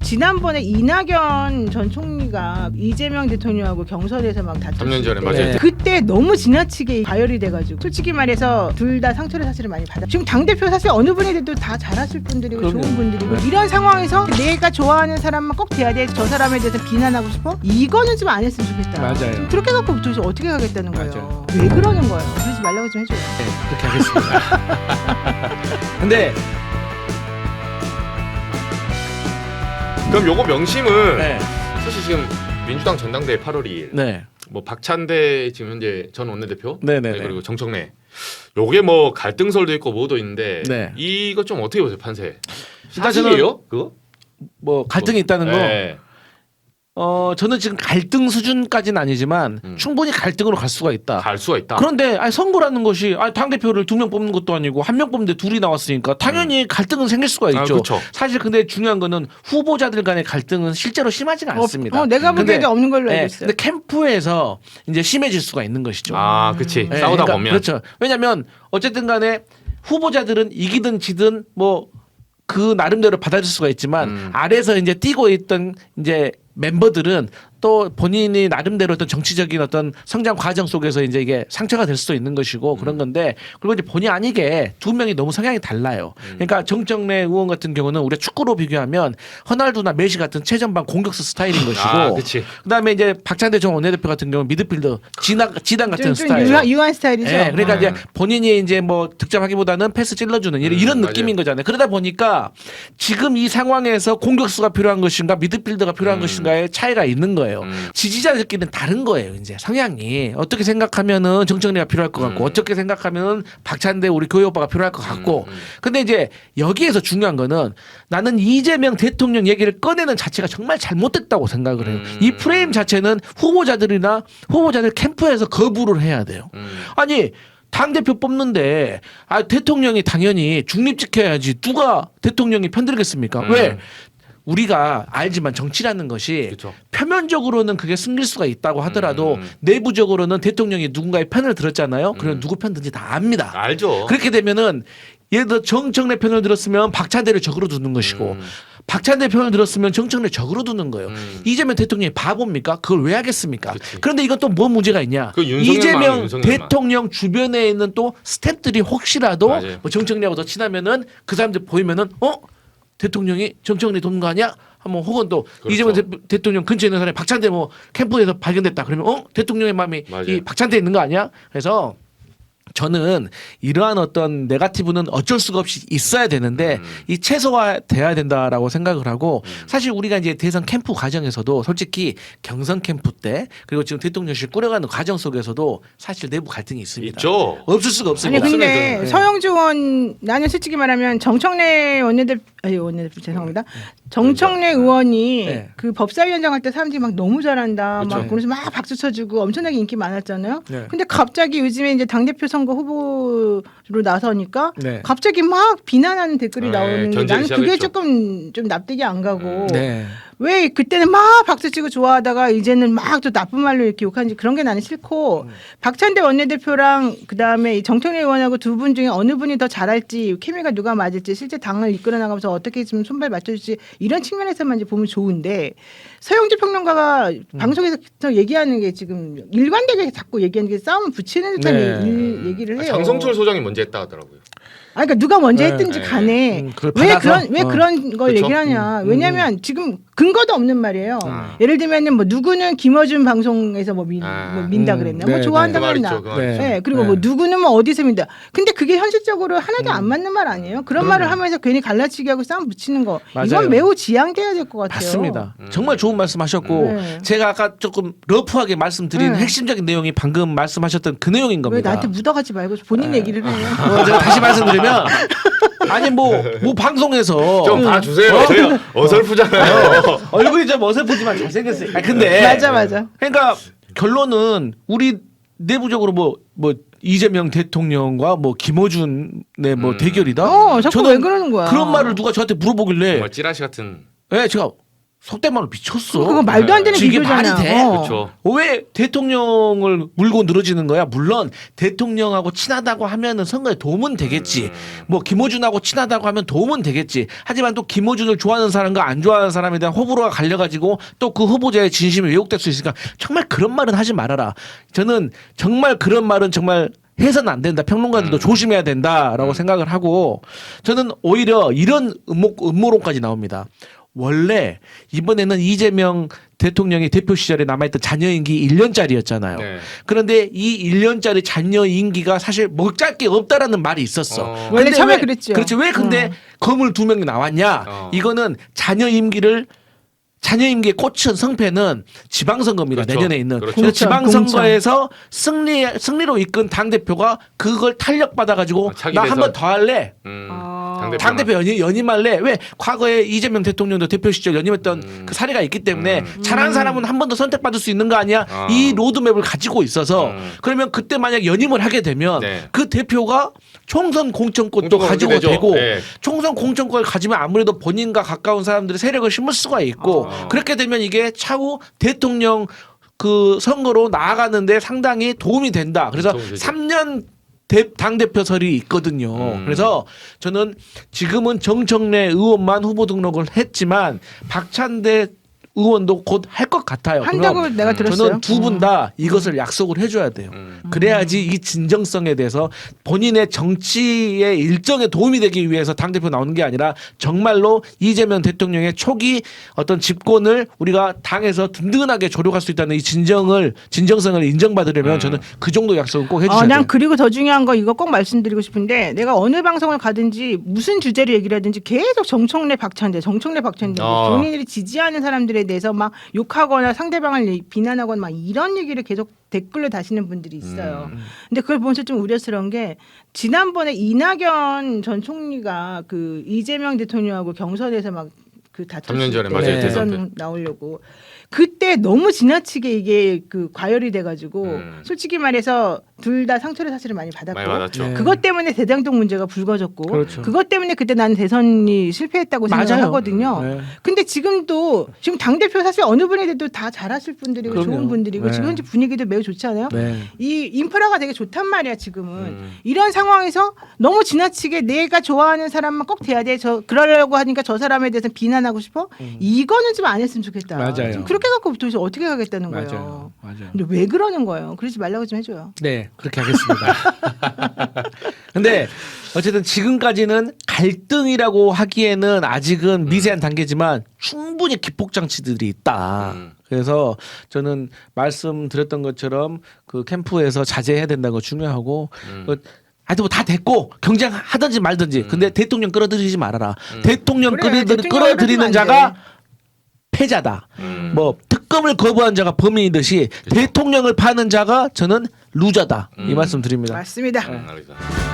지난번에 이낙연 전 총리가 이재명 대통령하고 경선에서 막 다퉜을 3년 전에 때 맞아요. 그때 너무 지나치게 가열이 돼가지고 솔직히 말해서 둘 다 상처를 사실은 많이 받아. 지금 당대표 사실 어느 분이 돼도 다 잘하실 분들이고 그럼요. 좋은 분들이고 네. 이런 상황에서 내가 좋아하는 사람만 꼭 돼야 돼. 저 사람에 대해서 비난하고 싶어? 이거는 좀 안 했으면 좋겠다. 맞아요. 좀 그렇게 갖고 도대체 어떻게 가겠다는 거예요. 맞아요. 왜 그러는 거예요? 그러지 말라고 좀 해줘요. 네, 그렇게 하겠습니다. 근데 그럼 요거 명심은 네. 사실 지금 민주당 전당대회 8월 2일 네. 뭐 박찬대 지금 현재 전 원내대표 네네네. 그리고 정청래 요게 뭐 갈등설도 있고 뭐도 있는데 네. 이거 좀 어떻게 보세요 판세? 일단 사실이에요? 그거? 뭐 갈등이 있다는 거. 네. 저는 지금 갈등 수준까지는 아니지만 충분히 갈등으로 갈 수가 있다. 갈 수가 있다. 그런데 선거라는 것이 당대표를 2명 뽑는 것도 아니고 1명 뽑는데 둘이 나왔으니까 당연히 갈등은 생길 수가 있죠. 그렇죠. 사실 근데 중요한 거는 후보자들 간의 갈등은 실제로 심하지가 않습니다. 내가 보기에도 없는 걸로 알고 있어요. 근데 캠프에서 이제 심해질 수가 있는 것이죠. 아, 그치. 네, 싸우다 그러니까 보면. 그렇죠. 왜냐하면 어쨌든 간에 후보자들은 이기든 지든 뭐 그 나름대로 받아줄 수가 있지만 아래서 이제 뛰고 있던 이제 멤버들은 또 본인이 나름대로 어떤 정치적인 어떤 성장 과정 속에서 이제 이게 상처가 될 수도 있는 것이고 그런 건데 그리고 이제 본의 아니게 두 명이 너무 성향이 달라요. 그러니까 정청래 의원 같은 경우는 우리가 축구로 비교하면 호날두나 메시 같은 최전방 공격수 스타일인 것이고 아, 그치. 그다음에 이제 박찬대 전 원내대표 같은 경우는 미드필더 지단 같은 좀 스타일. 유한 스타일이죠. 네, 그러니까 이제 본인이 이제 뭐 득점하기보다는 패스 찔러주는 이런 맞아요. 느낌인 거잖아요. 그러다 보니까 지금 이 상황에서 공격수가 필요한 것인가 미드필더가 필요한 것인가의 차이가 있는 거예요. 지지자들끼리는 다른 거예요. 이제 성향이 어떻게 생각하면은 정청래가 필요할 것 같고 어떻게 생각하면은 박찬대 우리 교회 오빠가 필요할 것 같고. 근데 이제 여기에서 중요한 거는 나는 이재명 대통령 얘기를 꺼내는 자체가 정말 잘못됐다고 생각을 해요. 이 프레임 자체는 후보자들 캠프에서 거부를 해야 돼요. 아니 당대표 뽑는데 대통령이 당연히 중립 지켜야지 누가 대통령이 편들겠습니까? 왜? 우리가 알지만 정치라는 것이 그쵸. 표면적으로는 그게 승릴 수가 있다고 하더라도 내부적으로는 대통령이 누군가의 편을 들었잖아요. 그럼 누구 편 든지 다 압니다. 알죠. 그렇게 되면은 예를 들어 정청래 편을 들었으면 박찬대를 적으로 두는 것이고 박찬대 편을 들었으면 정청래 적으로 두는 거예요. 이재명 대통령이 바보입니까? 그걸 왜 하겠습니까? 그치. 그런데 이건 또 뭐 문제가 있냐? 그 윤석열만 이재명 윤석열만. 대통령 주변에 있는 또 스태프들이 혹시라도 맞아요. 뭐 정청래하고 더 친하면은 그 사람들 보이면은 대통령이 정청래 돕는 거 아니야? 한번 혹은 또 그렇죠. 이재명 대통령 근처에 있는 사람이 박찬대 뭐 캠프에서 발견됐다 그러면 대통령의 마음이 맞아요. 이 박찬대에 있는 거 아니야? 그래서 저는 이러한 어떤 네거티브는 어쩔 수가 없이 있어야 되는데 이 최소화돼야 된다라고 생각을 하고 사실 우리가 이제 대선 캠프 과정에서도 솔직히 경선 캠프 때 그리고 지금 대통령실 꾸려가는 과정 속에서도 사실 내부 갈등이 있습니다. 있죠. 없을 수가 없습니다. 아니 근데 없으면 서영주 의원 나는 솔직히 말하면 정청래 원내대표 죄송합니다. 정청래 의원이 네. 그 법사위원장 할 때 사람들이 막 너무 잘한다 막 그렇죠. 그러면서 막 박수 쳐주고 엄청나게 인기 많았잖아요. 네. 근데 갑자기 요즘에 이제 당대표 선거 후보로 나서니까 네. 갑자기 막 비난하는 댓글이 네, 나오는 게 견제를 나는 그게 시작했죠. 조금 좀 납득이 안 가고 네. 왜 그때는 막 박수 치고 좋아하다가 이제는 막 또 나쁜 말로 이렇게 욕하는지 그런 게 나는 싫고 박찬대 원내대표랑 그다음에 이 정청래 의원하고 두 분 중에 어느 분이 더 잘할지 케미가 누가 맞을지 실제 당을 이끌어 나가면서 어떻게 좀 손발 맞춰줄지 이런 측면에서만 이제 보면 좋은데 서영주 평론가가 방송에서 얘기하는 게 지금 일관되게 자꾸 얘기하는 게 싸움을 붙이는 듯한 네. 얘기를 해요. 장성철 소장이 먼저 했다 하더라고요. 그러니까 누가 먼저 네. 했든지 네. 간에 그걸 왜 받아서? 그런 걸 그쵸? 얘기를 하냐. 왜냐하면 지금 근거도 없는 말이에요. 예를 들면은 뭐 누구는 김어준 방송에서 뭐 민다 그랬나? 뭐 네, 좋아한다 그 말이죠. 그랬나? 그 말이죠. 네. 그리고 네. 뭐 누구는 뭐 어디서 민다. 근데 그게 현실적으로 하나도 안 맞는 말 아니에요? 그런 말을 하면서 괜히 갈라치기 하고 싸움 붙이는 거. 맞아요. 이건 매우 지양돼야 될 것 같아요. 맞습니다. 정말 좋은 말씀하셨고 네. 제가 아까 조금 러프하게 말씀드린 네. 핵심적인 내용이 방금 말씀하셨던 그 내용인 왜 겁니다. 나한테 묻어가지 말고 본인 얘기를 해요. 제가 다시 말씀드리면 아니 뭐 방송에서 좀 봐주세요. 저희 어설프잖아요. 얼굴이 좀 어설프지만 잘생겼어요. 근데 맞아. 그러니까 결론은 우리 내부적으로 뭐 이재명 대통령과 뭐 김어준의 뭐 대결이다. 자꾸 왜 그러는 거야? 그런 말을 누가 저한테 물어보길래 정말 찌라시 같은. 네, 제가 속된 말로 미쳤어. 그거 말도 안 되는 이게 비교잖아. 말이 돼? 그렇죠. 왜 대통령을 물고 늘어지는 거야? 물론 대통령하고 친하다고 하면은 선거에 도움은 되겠지. 뭐 김어준하고 친하다고 하면 도움은 되겠지. 하지만 또 김어준을 좋아하는 사람과 안 좋아하는 사람에 대한 호불호가 갈려가지고 또 그 후보자의 진심이 왜곡될 수 있으니까 정말 그런 말은 하지 말아라. 저는 정말 그런 말은 정말 해서는 안 된다. 평론가들도 조심해야 된다라고 생각을 하고 저는 오히려 이런 음모론까지 나옵니다. 원래 이번에는 이재명 대통령이 대표 시절에 남아있던 자녀 임기 1년짜리였잖아요. 네. 그런데 이 1년짜리 자녀 임기가 사실 먹잘 게 없다라는 말이 있었어. 원래 근데 처음에 왜- 그랬죠. 그렇지. 왜 근데 검을 2명이 나왔냐? 이거는 자녀 임기의 꽂힌 성패는 지방선거입니다. 그렇죠. 내년에 있는. 그렇죠. 그래서 공천, 지방선거에서 승리로 이끈 당대표가 그걸 탄력받아가지고 차기 나 한 대선. 번 더 할래. 당대표 연임할래? 왜 과거에 이재명 대통령도 대표 시절 연임했던 그 사례가 있기 때문에 잘하는 사람은 한 번 더 선택받을 수 있는 거 아니야? 이 로드맵을 가지고 있어서 그러면 그때 만약 연임을 하게 되면 네. 그 대표가 총선 공천권도 공천권 가지고 되죠. 되고 네. 총선 공천권을 가지면 아무래도 본인과 가까운 사람들의 세력을 심을 수가 있고 그렇게 되면 이게 차후 대통령 그 선거로 나아가는데 상당히 도움이 된다. 그래서 도움이 되죠. 3년 당대표설이 있거든요. 그래서 저는 지금은 정청래 의원만 후보 등록을 했지만 박찬대 의원도 곧 할 것 같아요. 한다고 그럼 내가 들었어요. 저는 두 분 다 이것을 약속을 해줘야 돼요. 그래야지 이 진정성에 대해서 본인의 정치의 일정에 도움이 되기 위해서 당대표 나오는 게 아니라 정말로 이재명 대통령의 초기 어떤 집권을 우리가 당에서 든든하게 조력할 수 있다는 이 진정성을 인정받으려면 저는 그 정도 약속은 꼭 해주셔야 돼요. 난 그리고 더 중요한 거 이거 꼭 말씀드리고 싶은데 내가 어느 방송을 가든지 무슨 주제로 얘기를 하든지 계속 정청래 박찬대 본인들이 지지하는 사람들에 대해서 막 욕하거나 상대방을 비난하거나 막 이런 얘기를 계속 댓글로 다시는 분들이 있어요. 근데 그걸 보면서 좀 우려스러운 게 지난번에 이낙연 전 총리가 그 이재명 대통령하고 경선에서 막 그 다퉜을 3년 전에 때 맞아요. 대선 대선 나오려고 그때 너무 지나치게 이게 그 과열이 돼가지고 솔직히 말해서 둘 다 상처를 사실은 많이 받았고 많이 받았죠. 네. 그것 때문에 대장동 문제가 불거졌고 그렇죠. 그것 때문에 그때 나는 대선이 실패했다고 맞아요. 생각하거든요. 네. 근데 지금 당대표 사실 어느 분이 돼도 다 잘하실 분들이고 그럼요. 좋은 분들이고 네. 지금 현재 분위기도 매우 좋지 않아요? 네. 이 인프라가 되게 좋단 말이야 지금은. 이런 상황에서 너무 지나치게 내가 좋아하는 사람만 꼭 돼야 돼. 그러려고 하니까 저 사람에 대해서 비난하고 싶어? 이거는 좀 안 했으면 좋겠다. 맞아요. 좀 그렇게 갖고 도대체 어떻게 가겠다는 거예요. 맞아요. 맞아요. 근데 왜 그러는 거예요? 그러지 말라고 좀 해줘요. 네, 그렇게 하겠습니다. 근데 어쨌든 지금까지는 갈등이라고 하기에는 아직은 미세한 단계지만 충분히 기폭장치들이 있다. 그래서 저는 말씀드렸던 것처럼 그 캠프에서 자제해야 된다는 거 중요하고 하여튼 뭐 다 됐고 경쟁하든지 말든지 근데 대통령 끌어들이지 말아라. 대통령 그래, 대통령을 끌어들이는 안 자가 돼. 패자다. 뭐 특검을 거부한 자가 범인이듯이 대통령을 파는 자가 저는 루저다. 이 말씀 드립니다. 맞습니다. 알겠습니다.